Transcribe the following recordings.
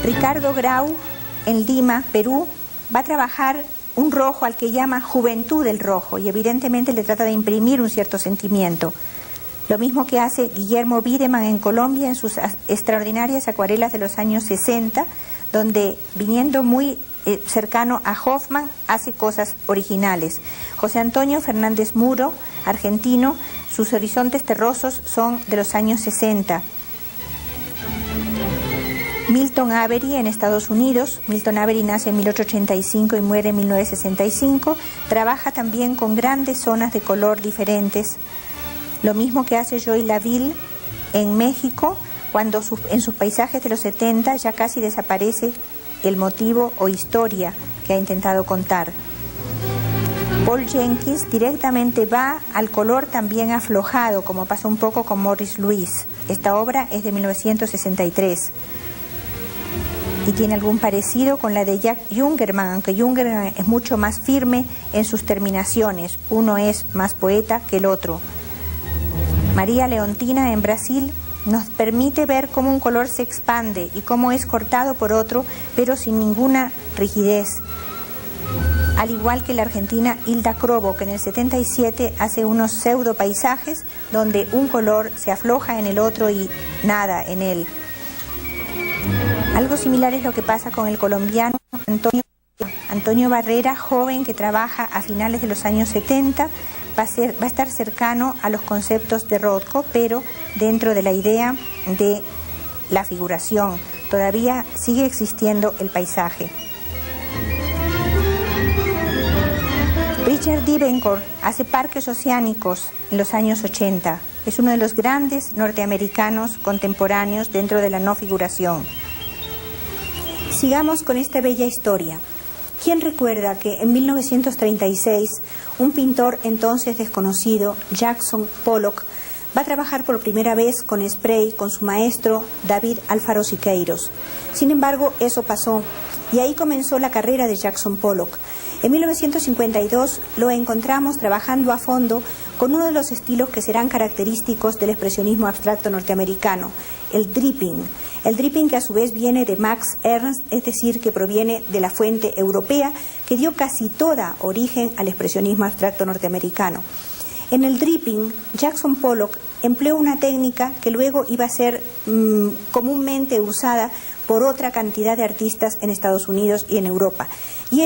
Ricardo Grau, en Lima, Perú, va a trabajar un rojo al que llama Juventud del Rojo y evidentemente le trata de imprimir un cierto sentimiento. Lo mismo que hace Guillermo Wiedemann en Colombia en sus extraordinarias acuarelas de los años 60, donde viniendo muy cercano a Hoffman hace cosas originales. José Antonio Fernández Muro, argentino, sus horizontes terrosos son de los años 60. Milton Avery en Estados Unidos, Milton Avery nace en 1885 y muere en 1965, trabaja también con grandes zonas de color diferentes. Lo mismo que hace Joy Laville en México, cuando en sus paisajes de los 70 ya casi desaparece el motivo o historia que ha intentado contar. Paul Jenkins directamente va al color también aflojado, como pasa un poco con Morris Louis. Esta obra es de 1963 y tiene algún parecido con la de Jack Jungermann, aunque Jungermann es mucho más firme en sus terminaciones. Uno es más poeta que el otro. María Leontina en Brasil nos permite ver cómo un color se expande y cómo es cortado por otro, pero sin ninguna rigidez. Al igual que la argentina Hilda Krobo, que en el 77 hace unos pseudo paisajes donde un color se afloja en el otro y nada en él. Algo similar es lo que pasa con el colombiano Antonio Barrera, joven que trabaja a finales de los años 70, va a estar cercano a los conceptos de Rothko, pero dentro de la idea de la figuración. Todavía sigue existiendo el paisaje. Richard Diebencourt hace parques oceánicos en los años 80. Es uno de los grandes norteamericanos contemporáneos dentro de la no figuración. Sigamos con esta bella historia. ¿Quién recuerda que en 1936 un pintor entonces desconocido, Jackson Pollock, va a trabajar por primera vez con spray con su maestro David Alfaro Siqueiros? Sin embargo, eso pasó y ahí comenzó la carrera de Jackson Pollock. En 1952 lo encontramos trabajando a fondo con uno de los estilos que serán característicos del expresionismo abstracto norteamericano, el dripping. El dripping, que a su vez viene de Max Ernst, es decir, que proviene de la fuente europea que dio casi toda origen al expresionismo abstracto norteamericano. En el dripping, Jackson Pollock empleó una técnica que luego iba a ser comúnmente usada por otra cantidad de artistas en Estados Unidos y en Europa. Y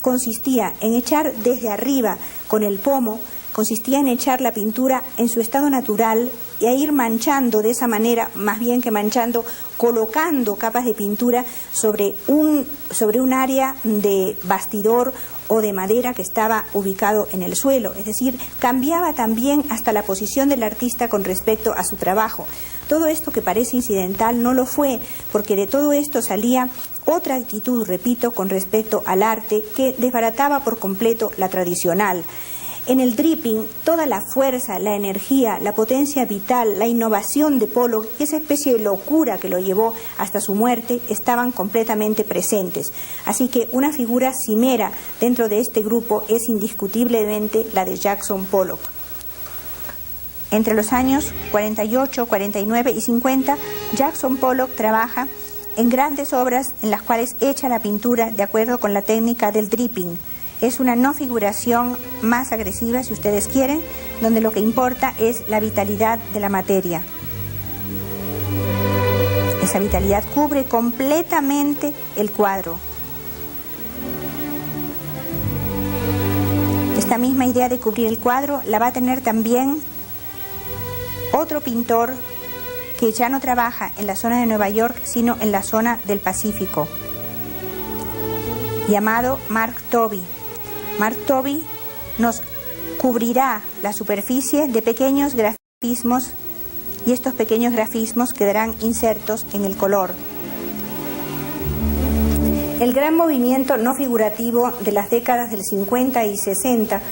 consistía en echar desde arriba con el pomo, consistía en echar la pintura en su estado natural y a ir manchando de esa manera, más bien que manchando, colocando capas de pintura sobre un área de bastidor o de madera que estaba ubicado en el suelo. Es decir, cambiaba también hasta la posición del artista con respecto a su trabajo. Todo esto que parece incidental no lo fue, porque de todo esto salía otra actitud, repito, con respecto al arte que desbarataba por completo la tradicional. En el dripping, toda la fuerza, la energía, la potencia vital, la innovación de Pollock y esa especie de locura que lo llevó hasta su muerte estaban completamente presentes. Así que una figura cimera dentro de este grupo es indiscutiblemente la de Jackson Pollock. Entre los años 48, 49 y 50, Jackson Pollock trabaja en grandes obras en las cuales echa la pintura de acuerdo con la técnica del dripping. Es una no figuración más agresiva, si ustedes quieren, donde lo que importa es la vitalidad de la materia. Esa vitalidad cubre completamente el cuadro. Esta misma idea de cubrir el cuadro la va a tener también otro pintor que ya no trabaja en la zona de Nueva York, sino en la zona del Pacífico, llamado Mark Tobey. Mark Tobey nos cubrirá la superficie de pequeños grafismos y estos pequeños grafismos quedarán insertos en el color. El gran movimiento no figurativo de las décadas del 50 y 60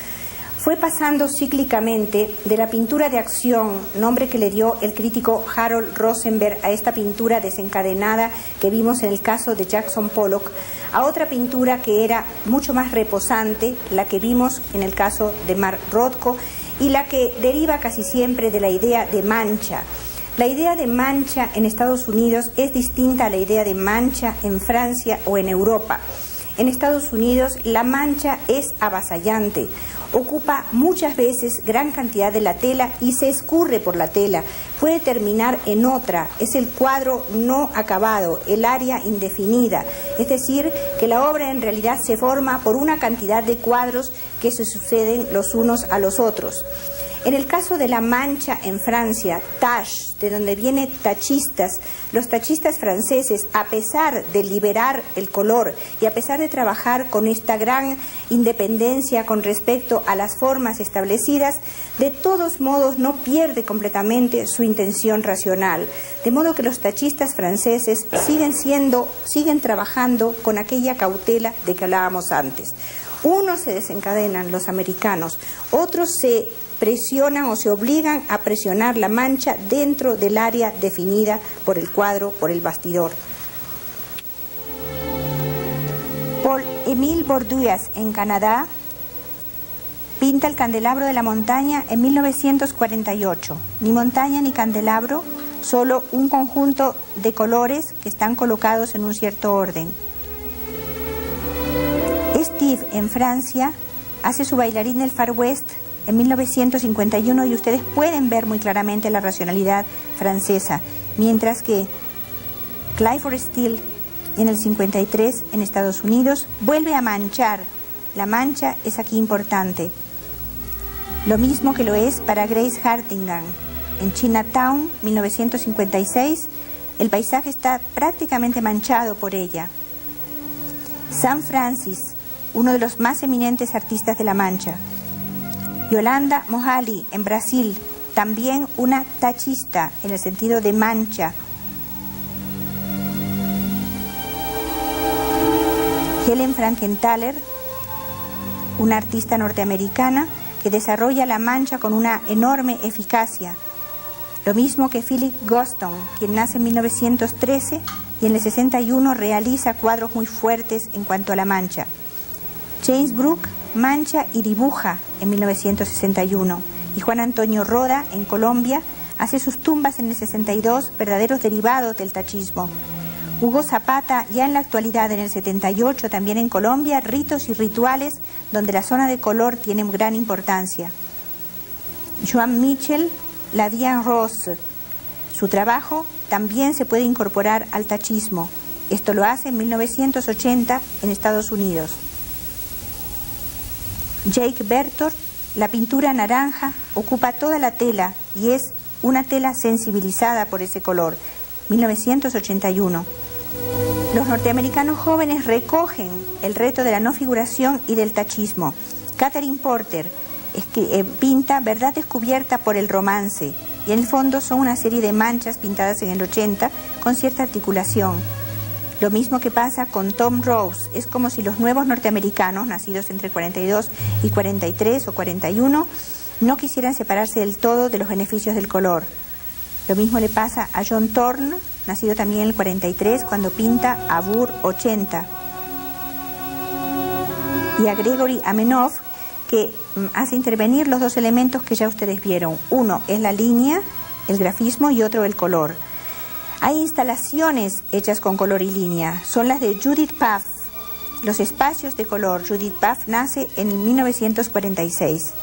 fue pasando cíclicamente de la pintura de acción, nombre que le dio el crítico Harold Rosenberg a esta pintura desencadenada que vimos en el caso de Jackson Pollock, a otra pintura que era mucho más reposante, la que vimos en el caso de Mark Rothko, y la que deriva casi siempre de la idea de mancha. La idea de mancha en Estados Unidos es distinta a la idea de mancha en Francia o en Europa. En Estados Unidos la mancha es avasallante, ocupa muchas veces gran cantidad de la tela y se escurre por la tela, puede terminar en otra, es el cuadro no acabado, el área indefinida, es decir, que la obra en realidad se forma por una cantidad de cuadros que se suceden los unos a los otros. En el caso de la mancha en Francia, tache, de donde viene tachistas, los tachistas franceses, a pesar de liberar el color y a pesar de trabajar con esta gran independencia con respecto a las formas establecidas, de todos modos no pierde completamente su intención racional. De modo que los tachistas franceses siguen trabajando con aquella cautela de que hablábamos antes. Unos se desencadenan, los americanos, otros se presionan o se obligan a presionar la mancha dentro del área definida por el cuadro, por el bastidor. Paul-Émile Bordouillas, en Canadá, pinta el candelabro de la montaña en 1948. Ni montaña ni candelabro, solo un conjunto de colores que están colocados en un cierto orden. Steve, en Francia, hace su bailarín del Far West en 1951 y ustedes pueden ver muy claramente la racionalidad francesa, mientras que Clifford Steele en el 53 en Estados Unidos vuelve a manchar. La mancha es aquí importante. Lo mismo que lo es para Grace Hartigan. En Chinatown, 1956, el paisaje está prácticamente manchado por ella. Sam Francis, uno de los más eminentes artistas de la mancha. Yolanda Mohali, en Brasil, también una tachista en el sentido de mancha. Helen Frankenthaler, una artista norteamericana que desarrolla la mancha con una enorme eficacia. Lo mismo que Philip Goston, quien nace en 1913 y en el 61 realiza cuadros muy fuertes en cuanto a la mancha. James Brooke mancha y dibuja en 1961 y Juan Antonio Roda, en Colombia, hace sus tumbas en el 62, verdaderos derivados del tachismo. Hugo Zapata, ya en la actualidad en el 78, también en Colombia, ritos y rituales donde la zona de color tiene gran importancia. Joan Mitchell, la Diane Rose, su trabajo también se puede incorporar al tachismo. Esto lo hace en 1980 en Estados Unidos. Jake Bertor, la pintura naranja, ocupa toda la tela y es una tela sensibilizada por ese color. 1981. Los norteamericanos jóvenes recogen el reto de la no figuración y del tachismo. Catherine Porter pinta Verdad descubierta por el romance y en el fondo son una serie de manchas pintadas en el 80 con cierta articulación. Lo mismo que pasa con Tom Rose, es como si los nuevos norteamericanos, nacidos entre 42 y 43 o 41, no quisieran separarse del todo de los beneficios del color. Lo mismo le pasa a John Thorne, nacido también en el 43, cuando pinta Abur 80. Y a Gregory Amenov, que hace intervenir los dos elementos que ya ustedes vieron. Uno es la línea, el grafismo, y otro el color. Hay instalaciones hechas con color y línea, son las de Judith Pfaff, los espacios de color. Judith Pfaff nace en 1946.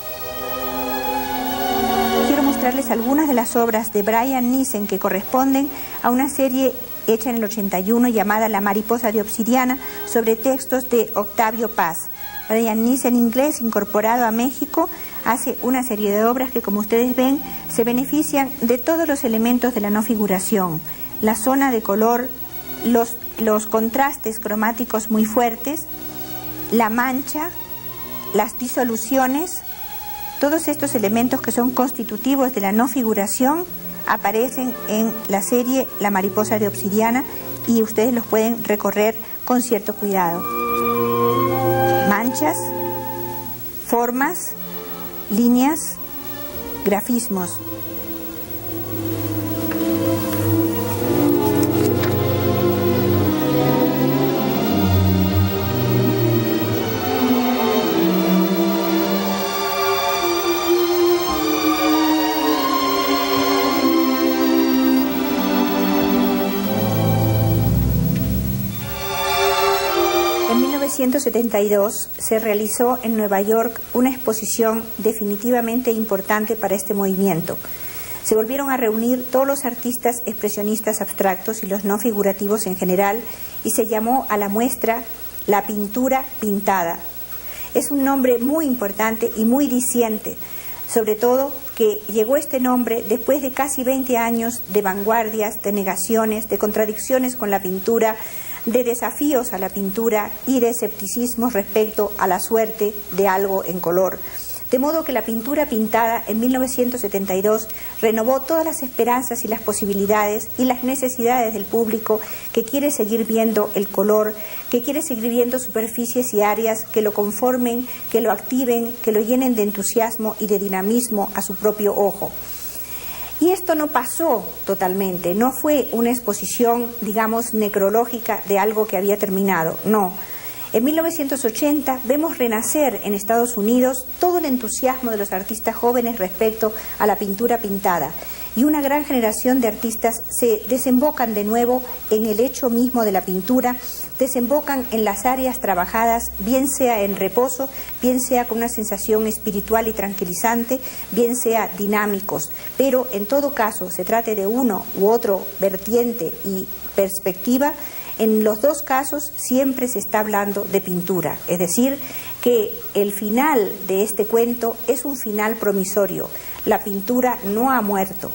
Quiero mostrarles algunas de las obras de Brian Nissen que corresponden a una serie hecha en el 81 llamada La mariposa de obsidiana, sobre textos de Octavio Paz. Brian Nissen, inglés, incorporado a México, hace una serie de obras que, como ustedes ven, se benefician de todos los elementos de la no figuración. La zona de color, los contrastes cromáticos muy fuertes, la mancha, las disoluciones, todos estos elementos que son constitutivos de la no figuración aparecen en la serie La mariposa de obsidiana y ustedes los pueden recorrer con cierto cuidado. Manchas, formas, líneas, grafismos. 1972 se realizó en Nueva York una exposición definitivamente importante para este movimiento. Se volvieron a reunir todos los artistas expresionistas abstractos y los no figurativos en general y se llamó a la muestra La Pintura Pintada. Es un nombre muy importante y muy diciente, sobre todo que llegó este nombre después de casi 20 años de vanguardias, de negaciones, de contradicciones con la pintura, de desafíos a la pintura y de escepticismo respecto a la suerte de algo en color. De modo que la pintura pintada en 1972 renovó todas las esperanzas y las posibilidades y las necesidades del público que quiere seguir viendo el color, que quiere seguir viendo superficies y áreas que lo conformen, que lo activen, que lo llenen de entusiasmo y de dinamismo a su propio ojo. Y esto no pasó totalmente, no fue una exposición, digamos, necrológica de algo que había terminado, no. En 1980 vemos renacer en Estados Unidos todo el entusiasmo de los artistas jóvenes respecto a la pintura pintada y una gran generación de artistas se desembocan de nuevo en el hecho mismo de la pintura, desembocan en las áreas trabajadas, bien sea en reposo, bien sea con una sensación espiritual y tranquilizante, bien sea dinámicos, pero en todo caso se trate de uno u otro vertiente y perspectiva. En los dos casos siempre se está hablando de pintura, es decir, que el final de este cuento es un final promisorio. La pintura no ha muerto.